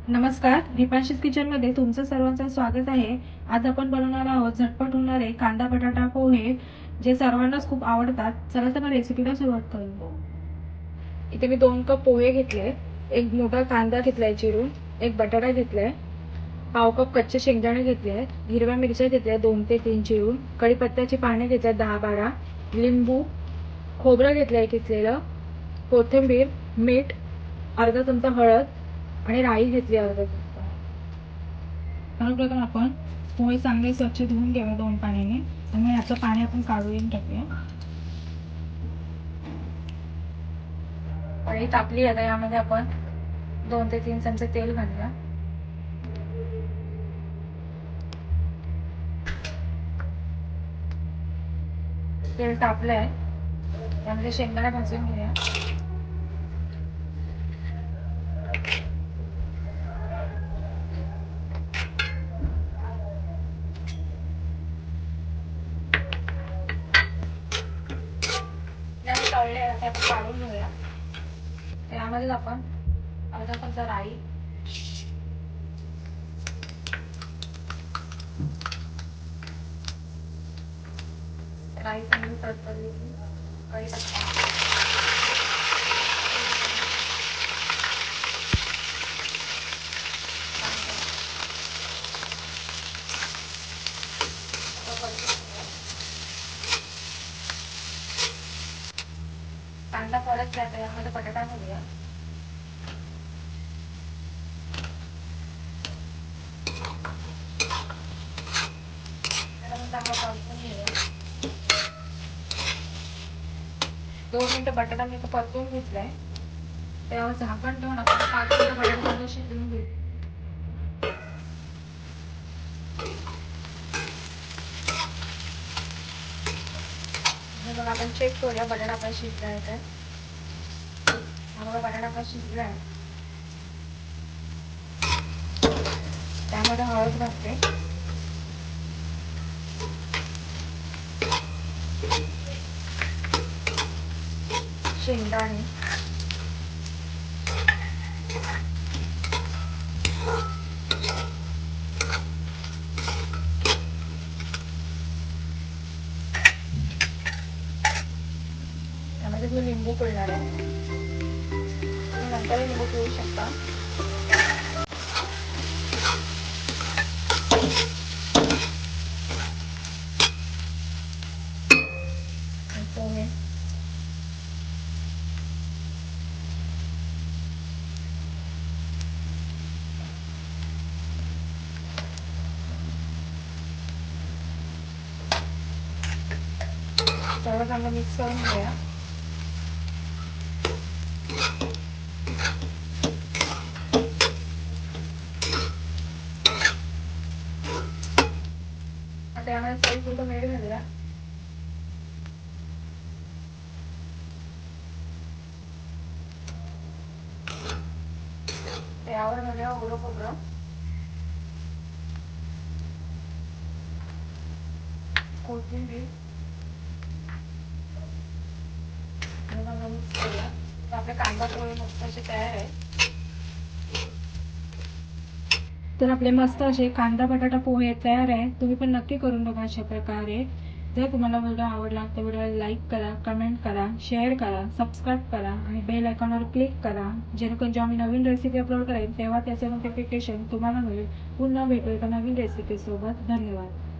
नमस्कार, दीपांशीज किचनमध्ये तुमचं सर्वांचं स्वागत आहे। आज आपण बनवणार आहोत झटपट होणारे कांदा बटाटा पोहे, जे सर्वांनाच खूप आवडतात। चला तर मग रेसिपीला सुरुवात करू। इथे मी 2 कप पोहे घेतले, एक मोठा कांदा घेतलाय चिरून, एक बटाटा घेतलाय, पाव कप कच्चे शेंगदाणे घेतले, हिरव्या मिरच्या घेतल्या 2 ते 3 चिरून, कढीपत्त्याची पाने घेतल्या 10-12, लिंबू, खोबरं घेतलंय किसलेलं, कोथिंबीर, मीठ, अर्धा चमचा हळद आणि राई घेतली अर्धा चमचा। सर्वप्रथम आपण पोहे चांगले स्वच्छ धुवून घ्यावे 2 पाण्याने आणि याचं पाणी आपण काढून टाकूया। कढई तापली आता यामध्ये आपण 2 ते 3 चमचे तेल घालूया। तेल तापलंय, यामध्ये शेंगदाणे भाजून घेऊया। तळले आता आपण काढून घेऊया। त्यामध्ये आपण अर्धा चमचा राई, चांगली तडतडली की कढीपत्ता, कांदा परत जाता यामध्ये बटाटा घालूया। दोन मिनिटं बटाटा मी परतून घेतलाय, त्यावर झाकण ठेवून आपण 5 मिनिटं बटाटा शिजवून घेऊ। आपण चेक करूया बटाटा आपला शिजलाय तर बटाटा आपला शिजलाय। त्यामध्ये हळद घालते, शेंगदाणे, त्यामध्ये जो लिंबू पिळणार आहे नंतर लिंबू पिळू शकता। पोहे सर्व चांगलं मिक्स करून घेऊया। आता यामध्ये चवीपुरतं मीठ घालूया। त्यावर घालूया ओलं खोबरं, कोथिंबीर, मिक्स करूया। आपले कांदा पोहे मस्त असे तयार आहे। तर आपले मस्त असे कांदा बटाटा पोहे तयार आहे। तुम्ही पण नक्की करून बघा अशा प्रकारे। जर तुम्हाला व्हिडिओ आवडला तर व्हिडिओला लाईक करा, कमेंट करा, शेअर करा, सबस्क्राईब करा आणि बेल आयकॉनवर क्लिक करा, जेणेकरून जेव्हा मी नवीन रेसिपी अपलोड करेन तेव्हा त्याचे नोटिफिकेशन तुम्हाला मिळेल। पुन्हा भेटू एका नवीन रेसिपी सोबत। धन्यवाद।